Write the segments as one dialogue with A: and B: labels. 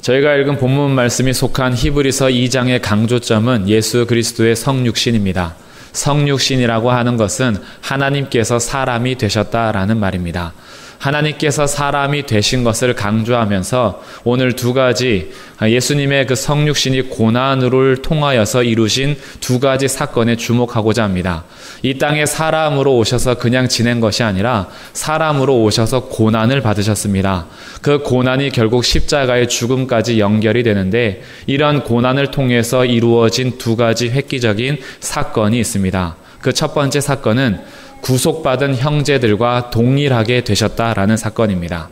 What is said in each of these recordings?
A: 저희가 읽은 본문 말씀이 속한 히브리서 2장의 강조점은 예수 그리스도의 성육신입니다. 성육신이라고 하는 것은 하나님께서 사람이 되셨다라는 말입니다. 하나님께서 사람이 되신 것을 강조하면서 오늘 두 가지 예수님의 그 성육신이 고난을 통하여서 이루신 두 가지 사건에 주목하고자 합니다. 이 땅에 사람으로 오셔서 그냥 지낸 것이 아니라 사람으로 오셔서 고난을 받으셨습니다. 그 고난이 결국 십자가의 죽음까지 연결이 되는데 이런 고난을 통해서 이루어진 두 가지 획기적인 사건이 있습니다. 그 첫 번째 사건은 구속받은 형제들과 동일하게 되셨다라는 사건입니다.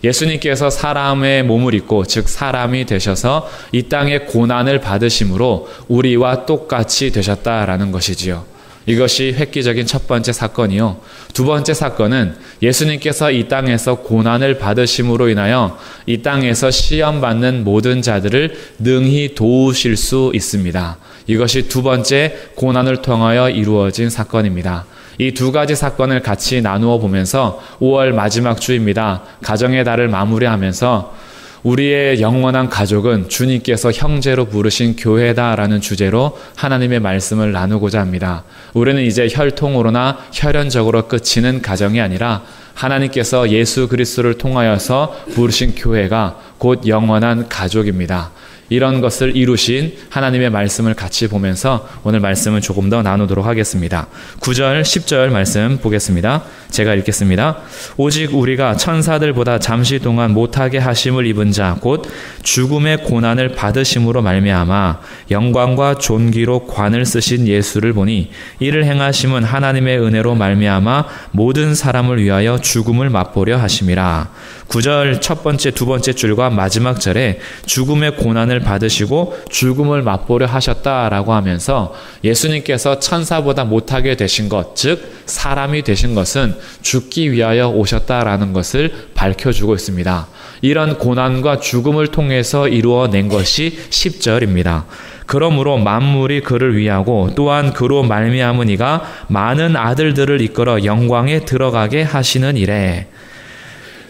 A: 예수님께서 사람의 몸을 입고 즉 사람이 되셔서 이 땅에 고난을 받으심으로 우리와 똑같이 되셨다라는 것이지요. 이것이 획기적인 첫 번째 사건이요. 두 번째 사건은 예수님께서 이 땅에서 고난을 받으심으로 인하여 이 땅에서 시험받는 모든 자들을 능히 도우실 수 있습니다. 이것이 두 번째 고난을 통하여 이루어진 사건입니다. 이 두 가지 사건을 같이 나누어 보면서 5월 마지막 주입니다. 가정의 달을 마무리하면서 우리의 영원한 가족은 주님께서 형제로 부르신 교회다라는 주제로 하나님의 말씀을 나누고자 합니다. 우리는 이제 혈통으로나 혈연적으로 끝이는 가정이 아니라 하나님께서 예수 그리스도를 통하여서 부르신 교회가 곧 영원한 가족입니다. 이런 것을 이루신 하나님의 말씀을 같이 보면서 오늘 말씀을 조금 더 나누도록 하겠습니다. 9절, 10절 말씀 보겠습니다. 제가 읽겠습니다. 오직 우리가 천사들보다 잠시 동안 못하게 하심을 입은 자 곧 죽음의 고난을 받으심으로 말미암아 영광과 존귀로 관을 쓰신 예수를 보니 이를 행하심은 하나님의 은혜로 말미암아 모든 사람을 위하여 죽음을 맛보려 하심이라. 9절 첫 번째 두 번째 줄과 마지막 절에 죽음의 고난을 받으시고 죽음을 맛보려 하셨다라고 하면서 예수님께서 천사보다 못하게 되신 것, 즉 사람이 되신 것은 죽기 위하여 오셨다라는 것을 밝혀주고 있습니다. 이런 고난과 죽음을 통해서 이루어낸 것이 10절입니다. 그러므로 만물이 그를 위하고 또한 그로 말미암은 이가 많은 아들들을 이끌어 영광에 들어가게 하시는 이래.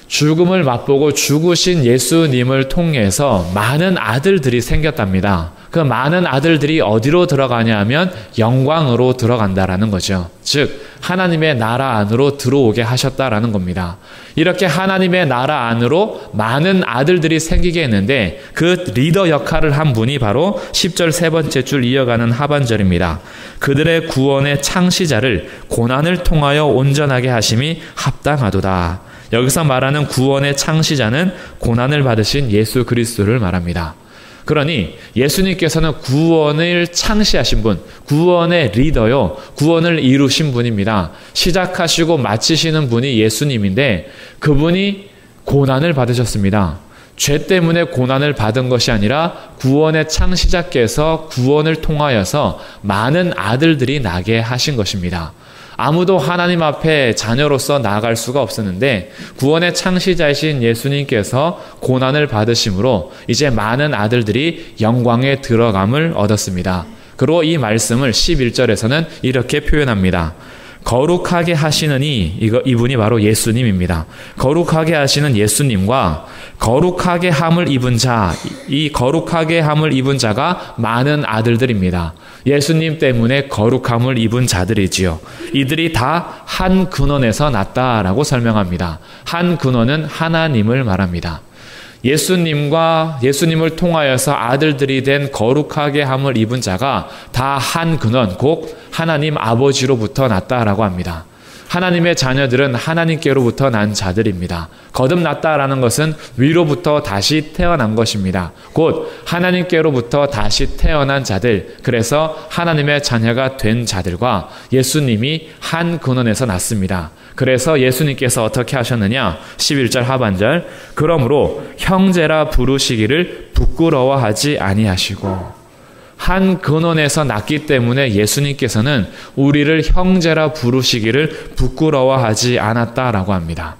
A: 죽음을 맛보고 죽으신 예수님을 통해서 많은 아들들이 생겼답니다. 그 많은 아들들이 어디로 들어가냐 하면 영광으로 들어간다라는 거죠. 즉 하나님의 나라 안으로 들어오게 하셨다라는 겁니다. 이렇게 하나님의 나라 안으로 많은 아들들이 생기게 했는데 그 리더 역할을 한 분이 바로 10절 세 번째 줄 이어가는 하반절입니다. 그들의 구원의 창시자를 고난을 통하여 온전하게 하심이 합당하도다. 여기서 말하는 구원의 창시자는 고난을 받으신 예수 그리스도를 말합니다. 그러니 예수님께서는 구원을 창시하신 분, 구원의 리더요, 구원을 이루신 분입니다. 시작하시고 마치시는 분이 예수님인데 그분이 고난을 받으셨습니다. 죄 때문에 고난을 받은 것이 아니라 구원의 창시자께서 구원을 통하여서 많은 아들들이 나게 하신 것입니다. 아무도 하나님 앞에 자녀로서 나아갈 수가 없었는데 구원의 창시자이신 예수님께서 고난을 받으심으로 이제 많은 아들들이 영광에 들어감을 얻었습니다. 그리고 이 말씀을 11절에서는 이렇게 표현합니다. 거룩하게 하시느니 이분이 바로 예수님입니다. 거룩하게 하시는 예수님과 거룩하게 함을 입은 자, 이 거룩하게 함을 입은 자가 많은 아들들입니다. 예수님 때문에 거룩함을 입은 자들이지요. 이들이 다 한 근원에서 났다라고 설명합니다. 한 근원은 하나님을 말합니다. 예수님을 통하여서 아들들이 된 거룩하게 함을 입은 자가 다 한 근원, 곧 하나님 아버지로부터 났다라고 합니다. 하나님의 자녀들은 하나님께로부터 난 자들입니다. 거듭났다라는 것은 위로부터 다시 태어난 것입니다. 곧 하나님께로부터 다시 태어난 자들, 그래서 하나님의 자녀가 된 자들과 예수님이 한 근원에서 났습니다. 그래서 예수님께서 어떻게 하셨느냐? 11절 하반절, 그러므로 형제라 부르시기를 부끄러워하지 아니하시고. 한 근원에서 났기 때문에 예수님께서는 우리를 형제라 부르시기를 부끄러워하지 않았다라고 합니다.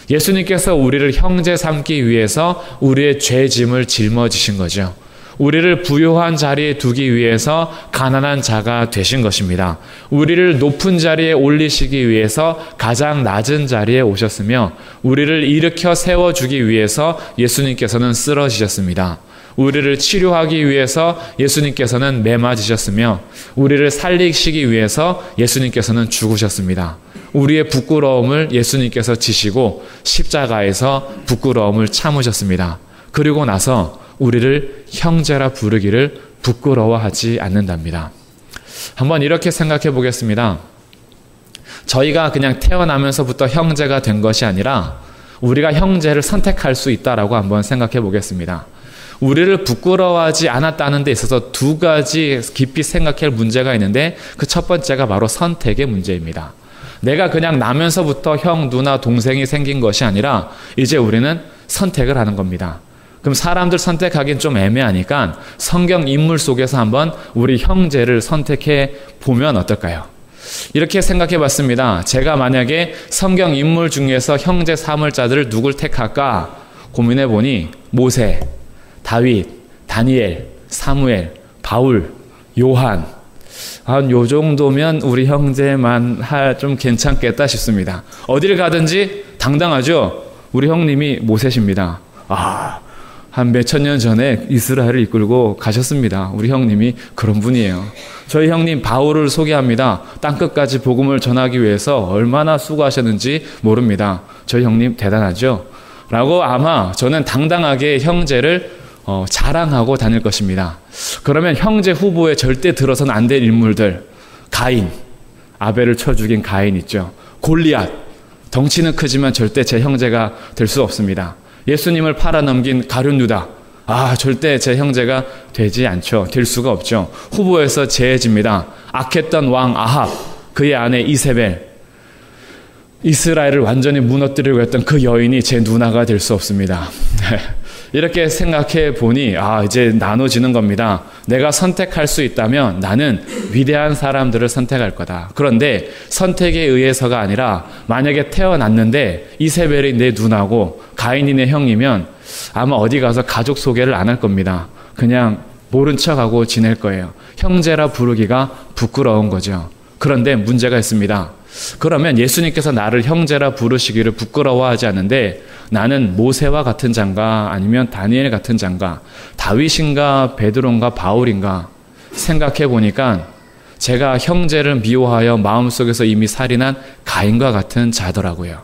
A: 예수님께서 우리를 형제 삼기 위해서 우리의 죄짐을 짊어지신 거죠. 우리를 부유한 자리에 두기 위해서 가난한 자가 되신 것입니다. 우리를 높은 자리에 올리시기 위해서 가장 낮은 자리에 오셨으며 우리를 일으켜 세워주기 위해서 예수님께서는 쓰러지셨습니다. 우리를 치료하기 위해서 예수님께서는 매맞으셨으며 우리를 살리시기 위해서 예수님께서는 죽으셨습니다. 우리의 부끄러움을 예수님께서 지시고 십자가에서 부끄러움을 참으셨습니다. 그리고 나서 우리를 형제라 부르기를 부끄러워하지 않는답니다. 한번 이렇게 생각해 보겠습니다. 저희가 그냥 태어나면서부터 형제가 된 것이 아니라 우리가 형제를 선택할 수 있다라고 한번 생각해 보겠습니다. 우리를 부끄러워하지 않았다는 데 있어서 두 가지 깊이 생각할 문제가 있는데 그 첫 번째가 바로 선택의 문제입니다. 내가 그냥 나면서부터 형, 누나, 동생이 생긴 것이 아니라 이제 우리는 선택을 하는 겁니다. 그럼 사람들 선택하기는 좀 애매하니까 성경 인물 속에서 한번 우리 형제를 선택해 보면 어떨까요? 이렇게 생각해 봤습니다. 제가 만약에 성경 인물 중에서 형제 삼을 자들을 누굴 택할까 고민해 보니 모세, 다윗, 다니엘, 사무엘, 바울, 요한, 요 정도면 우리 형제만 좀 괜찮겠다 싶습니다. 어딜 가든지 당당하죠? 우리 형님이 모세십니다. 한 몇천 년 전에 이스라엘을 이끌고 가셨습니다. 우리 형님이 그런 분이에요. 저희 형님 바울을 소개합니다. 땅끝까지 복음을 전하기 위해서 얼마나 수고하셨는지 모릅니다. 저희 형님 대단하죠? 라고 아마 저는 당당하게 형제를 자랑하고 다닐 것입니다. 그러면 형제 후보에 절대 들어서는 안 될 인물들, 가인, 아벨을 쳐 죽인 가인 있죠. 골리앗, 덩치는 크지만 절대 제 형제가 될 수 없습니다. 예수님을 팔아넘긴 가룟 유다, 절대 제 형제가 되지 않죠. 될 수가 없죠. 후보에서 제해집니다. 악했던 왕 아합, 그의 아내 이세벨, 이스라엘을 완전히 무너뜨리려고 했던 그 여인이 제 누나가 될 수 없습니다. 이렇게 생각해 보니 이제 나눠지는 겁니다. 내가 선택할 수 있다면 나는 위대한 사람들을 선택할 거다. 그런데 선택에 의해서가 아니라 만약에 태어났는데 이세벨이 내 누나고 가인이 내 형이면 아마 어디 가서 가족 소개를 안 할 겁니다. 그냥 모른 척하고 지낼 거예요. 형제라 부르기가 부끄러운 거죠. 그런데 문제가 있습니다. 그러면 예수님께서 나를 형제라 부르시기를 부끄러워하지 않는데 나는 모세와 같은 자인가 아니면 다니엘 같은 자인가 다윗인가 베드로인가 바울인가 생각해 보니까 제가 형제를 미워하여 마음속에서 이미 살인한 가인과 같은 자더라고요.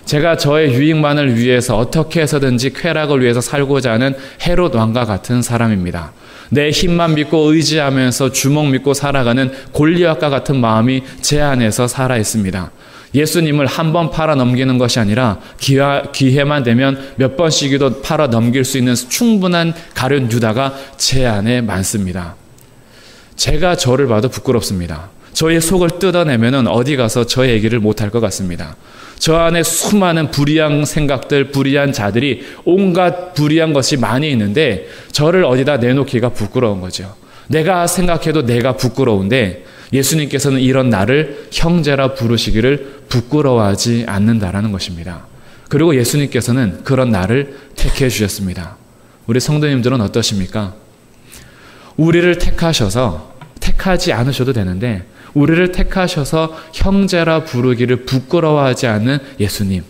A: 제가 저의 유익만을 위해서 어떻게 해서든지 쾌락을 위해서 살고자 하는 헤롯 왕과 같은 사람입니다. 내 힘만 믿고 의지하면서 주먹 믿고 살아가는 골리앗과 같은 마음이 제 안에서 살아 있습니다. 예수님을 한 번 팔아 넘기는 것이 아니라 기회만 되면 몇 번씩이도 팔아 넘길 수 있는 충분한 가룟 유다가 제 안에 많습니다. 제가 저를 봐도 부끄럽습니다. 저의 속을 뜯어내면 어디 가서 저 얘기를 못할 것 같습니다. 저 안에 수많은 불의한 생각들, 불의한 자들이 온갖 불의한 것이 많이 있는데 저를 어디다 내놓기가 부끄러운 거죠. 내가 생각해도 내가 부끄러운데 예수님께서는 이런 나를 형제라 부르시기를 부끄러워하지 않는다라는 것입니다. 그리고 예수님께서는 그런 나를 택해 주셨습니다. 우리 성도님들은 어떠십니까? 우리를 택하지 않으셔도 되는데 우리를 택하셔서 형제라 부르기를 부끄러워하지 않는 예수님,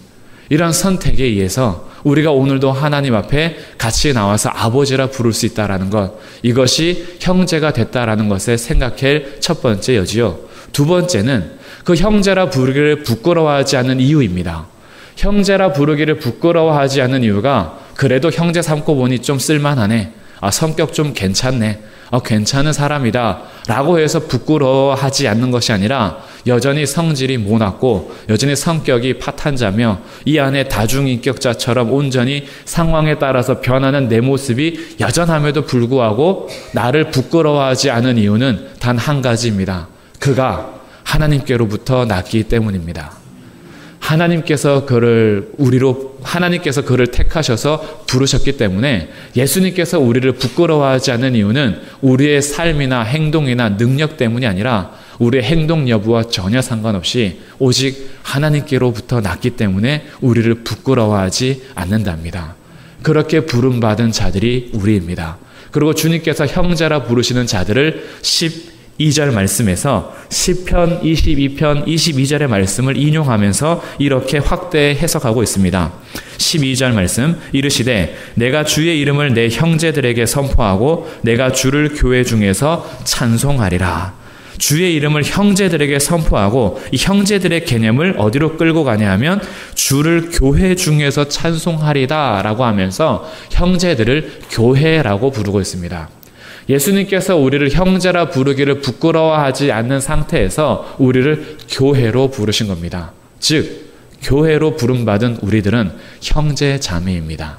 A: 이런 선택에 의해서 우리가 오늘도 하나님 앞에 같이 나와서 아버지라 부를 수 있다라는 것, 이것이 형제가 됐다라는 것에 생각할 첫 번째 여지요. 두 번째는 그 형제라 부르기를 부끄러워하지 않는 이유입니다. 형제라 부르기를 부끄러워하지 않는 이유가 그래도 형제 삼고 보니 좀 쓸만하네, 성격 좀 괜찮네, 괜찮은 사람이다 라고 해서 부끄러워하지 않는 것이 아니라 여전히 성질이 모났고 여전히 성격이 파탄자며 이 안에 다중인격자처럼 온전히 상황에 따라서 변하는 내 모습이 여전함에도 불구하고 나를 부끄러워하지 않은 이유는 단 한 가지입니다. 그가 하나님께로부터 났기 때문입니다. 하나님께서 그를 택하셔서 부르셨기 때문에 예수님께서 우리를 부끄러워하지 않는 이유는 우리의 삶이나 행동이나 능력 때문이 아니라 우리의 행동 여부와 전혀 상관없이 오직 하나님께로부터 났기 때문에 우리를 부끄러워하지 않는답니다. 그렇게 부름받은 자들이 우리입니다. 그리고 주님께서 형제라 부르시는 자들을 12절 말씀에서 시편 22편 22절의 말씀을 인용하면서 이렇게 확대 해석하고 있습니다. 12절 말씀 이르시되 내가 주의 이름을 내 형제들에게 선포하고 내가 주를 교회 중에서 찬송하리라. 주의 이름을 형제들에게 선포하고 이 형제들의 개념을 어디로 끌고 가냐 하면 주를 교회 중에서 찬송하리다 라고 하면서 형제들을 교회라고 부르고 있습니다. 예수님께서 우리를 형제라 부르기를 부끄러워하지 않는 상태에서 우리를 교회로 부르신 겁니다. 즉 교회로 부름받은 우리들은 형제 자매입니다.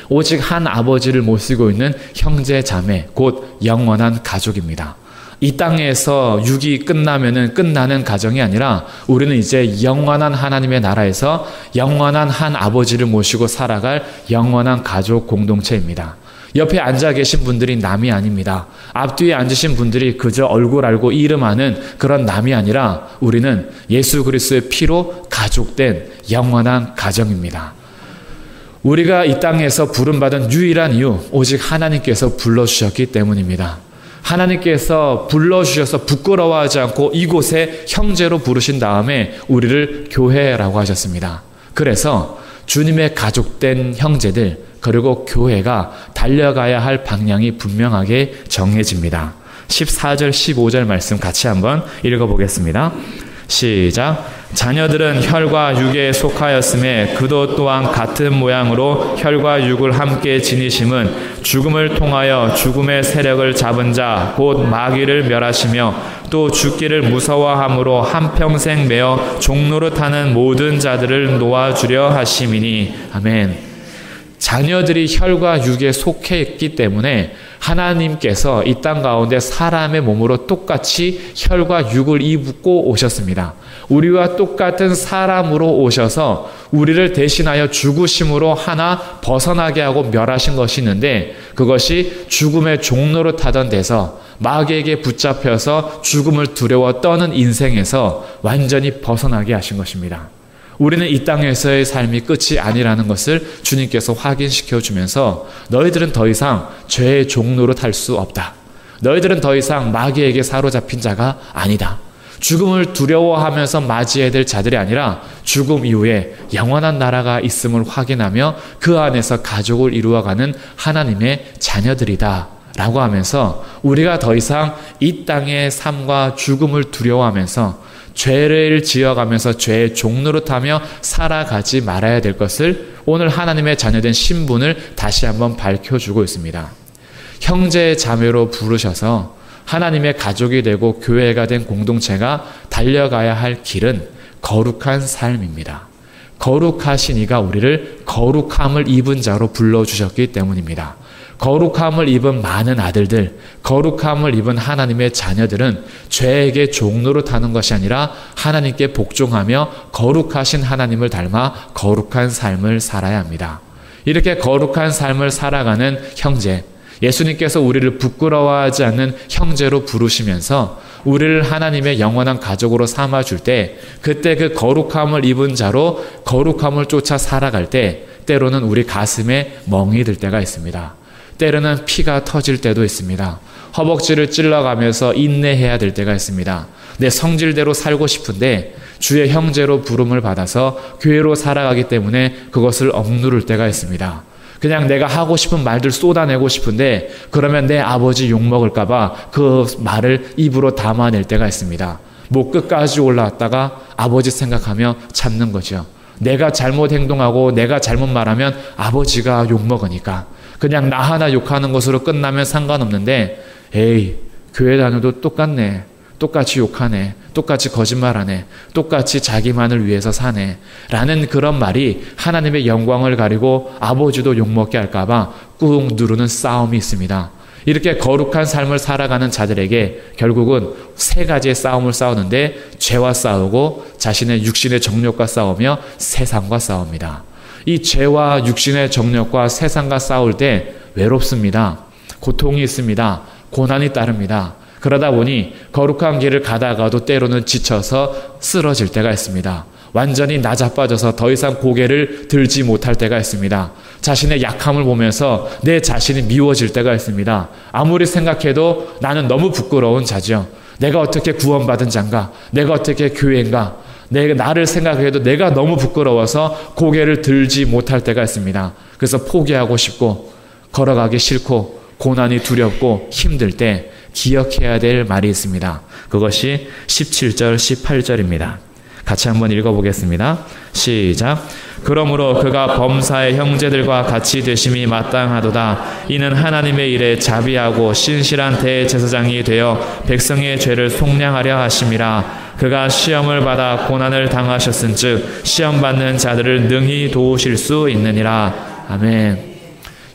A: 오직 한 아버지를 모시고 있는 형제 자매, 곧 영원한 가족입니다. 이 땅에서 육이 끝나면은 끝나는 가정이 아니라 우리는 이제 영원한 하나님의 나라에서 영원한 한 아버지를 모시고 살아갈 영원한 가족 공동체입니다. 옆에 앉아 계신 분들이 남이 아닙니다. 앞뒤에 앉으신 분들이 그저 얼굴 알고 이름 아는 그런 남이 아니라 우리는 예수 그리스도의 피로 가족된 영원한 가정입니다. 우리가 이 땅에서 부름받은 유일한 이유, 오직 하나님께서 불러주셨기 때문입니다. 하나님께서 불러주셔서 부끄러워하지 않고 이곳에 형제로 부르신 다음에 우리를 교회라고 하셨습니다. 그래서 주님의 가족된 형제들 그리고 교회가 달려가야 할 방향이 분명하게 정해집니다. 14절 15절 말씀 같이 한번 읽어보겠습니다. 시작. 자녀들은 혈과 육에 속하였음에 그도 또한 같은 모양으로 혈과 육을 함께 지니심은 죽음을 통하여 죽음의 세력을 잡은 자 곧 마귀를 멸하시며 또 죽기를 무서워함으로 한평생 매어 종노릇하는 모든 자들을 놓아주려 하심이니. 아멘. 자녀들이 혈과 육에 속해 있기 때문에 하나님께서 이 땅 가운데 사람의 몸으로 똑같이 혈과 육을 입고 오셨습니다. 우리와 똑같은 사람으로 오셔서 우리를 대신하여 죽으심으로 하나 벗어나게 하고 멸하신 것이 있는데 그것이 죽음의 종로로 타던 데서 마귀에게 붙잡혀서 죽음을 두려워 떠는 인생에서 완전히 벗어나게 하신 것입니다. 우리는 이 땅에서의 삶이 끝이 아니라는 것을 주님께서 확인시켜 주면서 너희들은 더 이상 죄의 종로로 탈 수 없다. 너희들은 더 이상 마귀에게 사로잡힌 자가 아니다. 죽음을 두려워하면서 맞이해야 될 자들이 아니라 죽음 이후에 영원한 나라가 있음을 확인하며 그 안에서 가족을 이루어가는 하나님의 자녀들이다 라고 하면서 우리가 더 이상 이 땅의 삶과 죽음을 두려워하면서 죄를 지어가면서 죄의 종로로 타며 살아가지 말아야 될 것을 오늘 하나님의 자녀된 신분을 다시 한번 밝혀주고 있습니다. 형제 자매로 부르셔서 하나님의 가족이 되고 교회가 된 공동체가 달려가야 할 길은 거룩한 삶입니다. 거룩하신 이가 우리를 거룩함을 입은 자로 불러주셨기 때문입니다. 거룩함을 입은 많은 아들들, 거룩함을 입은 하나님의 자녀들은 죄에게 종로로 타는 것이 아니라 하나님께 복종하며 거룩하신 하나님을 닮아 거룩한 삶을 살아야 합니다. 이렇게 거룩한 삶을 살아가는 형제, 예수님께서 우리를 부끄러워하지 않는 형제로 부르시면서 우리를 하나님의 영원한 가족으로 삼아줄 때 그때 그 거룩함을 입은 자로 거룩함을 쫓아 살아갈 때 때로는 우리 가슴에 멍이 들 때가 있습니다. 때로는 피가 터질 때도 있습니다. 허벅지를 찔러가면서 인내해야 될 때가 있습니다. 내 성질대로 살고 싶은데 주의 형제로 부름을 받아서 교회로 살아가기 때문에 그것을 억누를 때가 있습니다. 그냥 내가 하고 싶은 말들 쏟아내고 싶은데 그러면 내 아버지 욕먹을까 봐 그 말을 입으로 담아낼 때가 있습니다. 목 끝까지 올라왔다가 아버지 생각하며 참는 거죠. 내가 잘못 행동하고 내가 잘못 말하면 아버지가 욕먹으니까 그냥 나 하나 욕하는 것으로 끝나면 상관없는데 에이 교회 다녀도 똑같네. 똑같이 욕하네. 똑같이 거짓말하네. 똑같이 자기만을 위해서 사네. 라는 그런 말이 하나님의 영광을 가리고 아버지도 욕먹게 할까 봐 꾹 누르는 싸움이 있습니다. 이렇게 거룩한 삶을 살아가는 자들에게 결국은 세 가지의 싸움을 싸우는데 죄와 싸우고 자신의 육신의 정욕과 싸우며 세상과 싸웁니다. 이 죄와 육신의 정욕과 세상과 싸울 때 외롭습니다. 고통이 있습니다. 고난이 따릅니다. 그러다 보니 거룩한 길을 가다가도 때로는 지쳐서 쓰러질 때가 있습니다. 완전히 나자빠져서 더 이상 고개를 들지 못할 때가 있습니다. 자신의 약함을 보면서 내 자신이 미워질 때가 있습니다. 아무리 생각해도 나는 너무 부끄러운 자죠. 내가 어떻게 구원받은 자인가? 내가 어떻게 교회인가? 나를 생각해도 내가 너무 부끄러워서 고개를 들지 못할 때가 있습니다. 그래서 포기하고 싶고 걸어가기 싫고 고난이 두렵고 힘들 때 기억해야 될 말이 있습니다. 그것이 17절, 18절입니다. 같이 한번 읽어보겠습니다. 시작. 그러므로 그가 범사의 형제들과 같이 되심이 마땅하도다. 이는 하나님의 일에 자비하고 신실한 대제사장이 되어 백성의 죄를 속량하려 하심이라. 그가 시험을 받아 고난을 당하셨은즉 시험 받는 자들을 능히 도우실 수 있느니라. 아멘.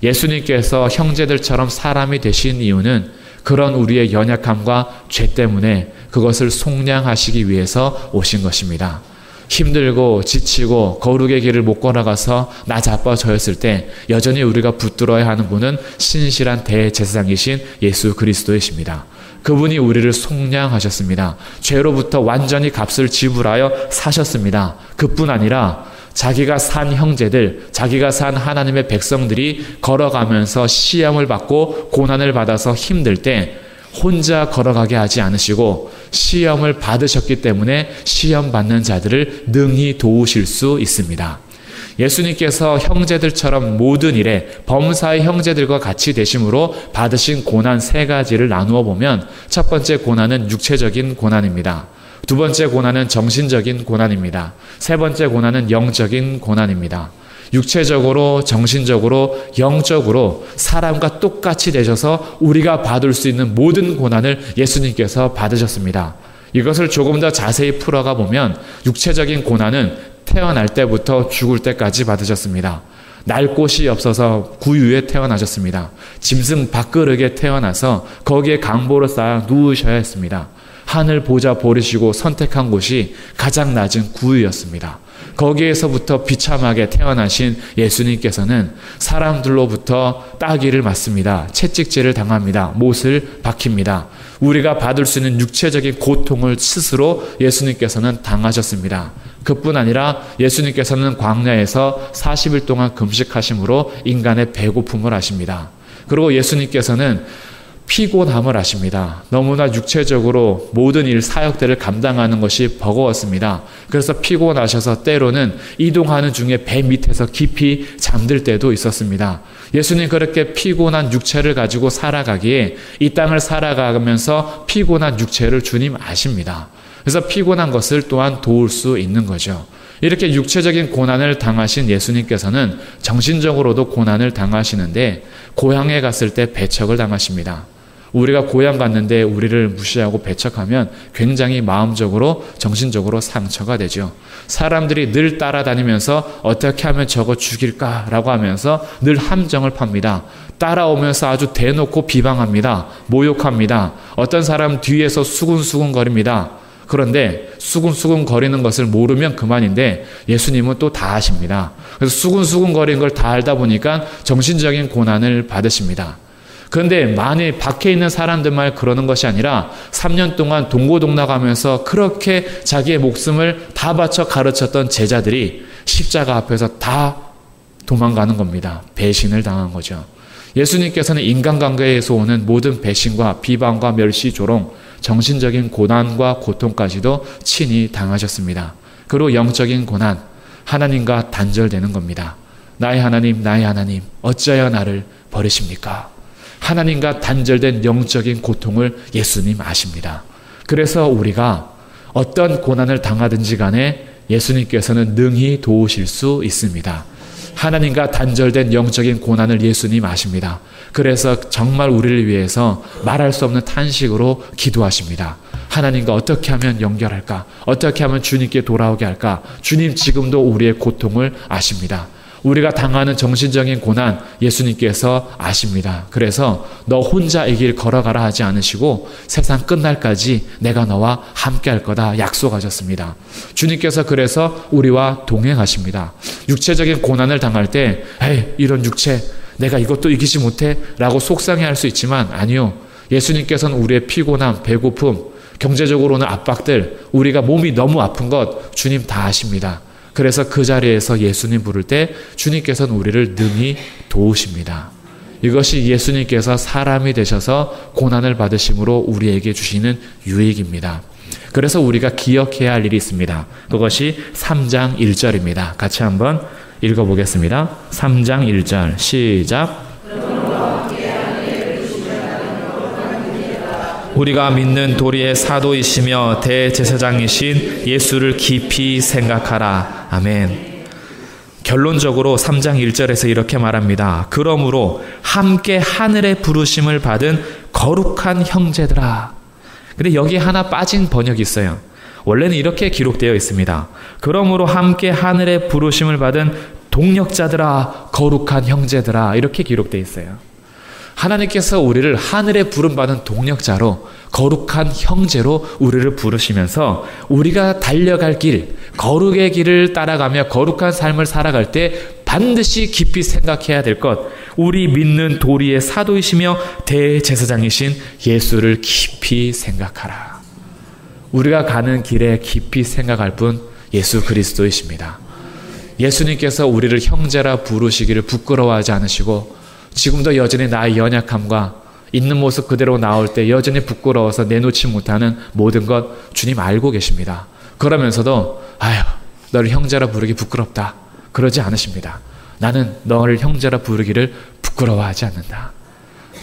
A: 예수님께서 형제들처럼 사람이 되신 이유는 그런 우리의 연약함과 죄 때문에 그것을 속량하시기 위해서 오신 것입니다. 힘들고 지치고 거룩의 길을 못 걸어가서 나자빠졌을 때 여전히 우리가 붙들어야 하는 분은 신실한 대제사장이신 예수 그리스도이십니다. 그분이 우리를 속량하셨습니다. 죄로부터 완전히 값을 지불하여 사셨습니다. 그뿐 아니라 자기가 산 형제들, 자기가 산 하나님의 백성들이 걸어가면서 시험을 받고 고난을 받아서 힘들 때 혼자 걸어가게 하지 않으시고 시험을 받으셨기 때문에 시험 받는 자들을 능히 도우실 수 있습니다. 예수님께서 형제들처럼 모든 일에 범사의 형제들과 같이 되심으로 받으신 고난 세 가지를 나누어 보면 첫 번째 고난은 육체적인 고난입니다. 두 번째 고난은 정신적인 고난입니다. 세 번째 고난은 영적인 고난입니다. 육체적으로, 정신적으로, 영적으로 사람과 똑같이 되셔서 우리가 받을 수 있는 모든 고난을 예수님께서 받으셨습니다. 이것을 조금 더 자세히 풀어가 보면 육체적인 고난은 태어날 때부터 죽을 때까지 받으셨습니다. 날 곳이 없어서 구유에 태어나셨습니다. 짐승 밥그릇에 태어나서 거기에 강보를 쌓아 누우셔야 했습니다. 하늘 보좌 버리시고 선택한 곳이 가장 낮은 구유였습니다. 거기에서부터 비참하게 태어나신 예수님께서는 사람들로부터 따귀를 맞습니다. 채찍질을 당합니다. 못을 박힙니다. 우리가 받을 수 있는 육체적인 고통을 스스로 예수님께서는 당하셨습니다. 그뿐 아니라 예수님께서는 광야에서 40일 동안 금식하심으로 인간의 배고픔을 하십니다. 그리고 예수님께서는 피곤함을 하십니다. 너무나 육체적으로 모든 일 사역들을 감당하는 것이 버거웠습니다. 그래서 피곤하셔서 때로는 이동하는 중에 배 밑에서 깊이 잠들 때도 있었습니다. 예수님 그렇게 피곤한 육체를 가지고 살아가기에 이 땅을 살아가면서 피곤한 육체를 주님 아십니다. 그래서 피곤한 것을 또한 도울 수 있는 거죠. 이렇게 육체적인 고난을 당하신 예수님께서는 정신적으로도 고난을 당하시는데 고향에 갔을 때 배척을 당하십니다. 우리가 고향 갔는데 우리를 무시하고 배척하면 굉장히 마음적으로 정신적으로 상처가 되죠. 사람들이 늘 따라다니면서 어떻게 하면 저거 죽일까라고 하면서 늘 함정을 팝니다. 따라오면서 아주 대놓고 비방합니다. 모욕합니다. 어떤 사람 뒤에서 수군수군 거립니다. 그런데 수군수군 거리는 것을 모르면 그만인데 예수님은 또 다 아십니다. 그래서 수군수군 거리는 걸 다 알다 보니까 정신적인 고난을 받으십니다. 그런데 만일 밖에 있는 사람들만 그러는 것이 아니라 3년 동안 동고동락하면서 그렇게 자기의 목숨을 다 바쳐 가르쳤던 제자들이 십자가 앞에서 다 도망가는 겁니다. 배신을 당한 거죠. 예수님께서는 인간관계에서 오는 모든 배신과 비방과 멸시, 조롱, 정신적인 고난과 고통까지도 친히 당하셨습니다. 그리고 영적인 고난, 하나님과 단절되는 겁니다. 나의 하나님, 어찌하여 나를 버리십니까? 하나님과 단절된 영적인 고통을 예수님 아십니다. 그래서 우리가 어떤 고난을 당하든지 간에 예수님께서는 능히 도우실 수 있습니다. 하나님과 단절된 영적인 고난을 예수님 아십니다. 그래서 정말 우리를 위해서 말할 수 없는 탄식으로 기도하십니다. 하나님과 어떻게 하면 연결할까? 어떻게 하면 주님께 돌아오게 할까? 주님 지금도 우리의 고통을 아십니다. 우리가 당하는 정신적인 고난 예수님께서 아십니다. 그래서 너 혼자 이 길 걸어가라 하지 않으시고 세상 끝날까지 내가 너와 함께 할 거다 약속하셨습니다. 주님께서 그래서 우리와 동행하십니다. 육체적인 고난을 당할 때 에이 이런 육체 내가 이것도 이기지 못해 라고 속상해할 수 있지만 아니요. 예수님께서는 우리의 피곤함, 배고픔, 경제적으로 오는 압박들, 우리가 몸이 너무 아픈 것 주님 다 아십니다. 그래서 그 자리에서 예수님 부를 때 주님께서는 우리를 능히 도우십니다. 이것이 예수님께서 사람이 되셔서 고난을 받으심으로 우리에게 주시는 유익입니다. 그래서 우리가 기억해야 할 일이 있습니다. 그것이 3장 1절입니다. 같이 한번 읽어보겠습니다. 3장 1절 시작. 우리가 믿는 도리의 사도이시며 대제사장이신 예수를 깊이 생각하라. 아멘. 결론적으로 3장 1절에서 이렇게 말합니다. 그러므로 함께 하늘의 부르심을 받은 거룩한 형제들아. 근데 여기 하나 빠진 번역이 있어요. 원래는 이렇게 기록되어 있습니다. 그러므로 함께 하늘의 부르심을 받은 동력자들아, 거룩한 형제들아, 이렇게 기록되어 있어요. 하나님께서 우리를 하늘의 부름받은 동력자로, 거룩한 형제로 우리를 부르시면서 우리가 달려갈 길, 거룩의 길을 따라가며 거룩한 삶을 살아갈 때 반드시 깊이 생각해야 될 것, 우리 믿는 도리의 사도이시며 대제사장이신 예수를 깊이 생각하라. 우리가 가는 길에 깊이 생각할 분 예수 그리스도이십니다. 예수님께서 우리를 형제라 부르시기를 부끄러워하지 않으시고 지금도 여전히 나의 연약함과 있는 모습 그대로 나올 때 여전히 부끄러워서 내놓지 못하는 모든 것 주님 알고 계십니다. 그러면서도 아휴, 너를 형제라 부르기 부끄럽다, 그러지 않으십니다. 나는 너를 형제라 부르기를 부끄러워하지 않는다.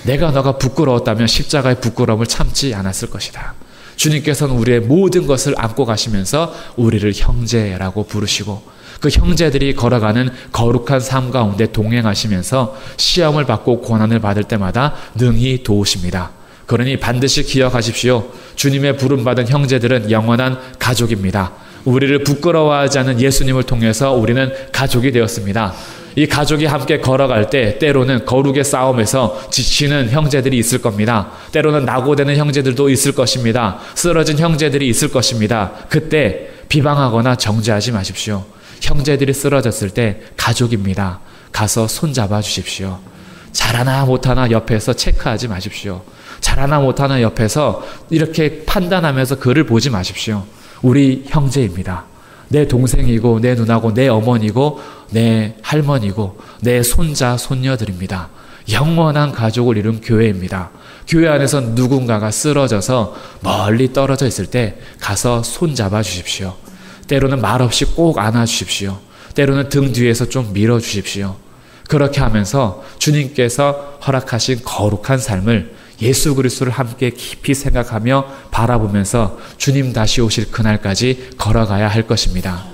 A: 내가 너가 부끄러웠다면 십자가의 부끄러움을 참지 않았을 것이다. 주님께서는 우리의 모든 것을 안고 가시면서 우리를 형제라고 부르시고 그 형제들이 걸어가는 거룩한 삶 가운데 동행하시면서 시험을 받고 고난을 받을 때마다 능히 도우십니다. 그러니 반드시 기억하십시오. 주님의 부름받은 형제들은 영원한 가족입니다. 우리를 부끄러워하지 않는 예수님을 통해서 우리는 가족이 되었습니다. 이 가족이 함께 걸어갈 때 때로는 거룩의 싸움에서 지치는 형제들이 있을 겁니다. 때로는 낙오되는 형제들도 있을 것입니다. 쓰러진 형제들이 있을 것입니다. 그때 비방하거나 정죄하지 마십시오. 형제들이 쓰러졌을 때 가족입니다. 가서 손잡아 주십시오. 잘하나 못하나 옆에서 체크하지 마십시오. 잘하나 못하나 옆에서 이렇게 판단하면서 그를 보지 마십시오. 우리 형제입니다. 내 동생이고 내 누나고 내 어머니고 내 할머니고 내 손자 손녀들입니다. 영원한 가족을 이룬 교회입니다. 교회 안에서 누군가가 쓰러져서 멀리 떨어져 있을 때 가서 손잡아 주십시오. 때로는 말없이 꼭 안아주십시오. 때로는 등 뒤에서 좀 밀어주십시오. 그렇게 하면서 주님께서 허락하신 거룩한 삶을 예수 그리스도를 함께 깊이 생각하며 바라보면서 주님 다시 오실 그날까지 걸어가야 할 것입니다.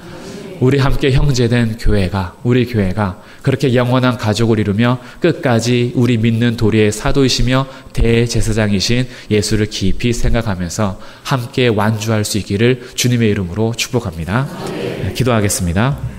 A: 우리 함께 형제된 교회가, 우리 교회가 그렇게 영원한 가족을 이루며 끝까지 우리 믿는 도리의 사도이시며 대제사장이신 예수를 깊이 생각하면서 함께 완주할 수 있기를 주님의 이름으로 축복합니다. 기도하겠습니다.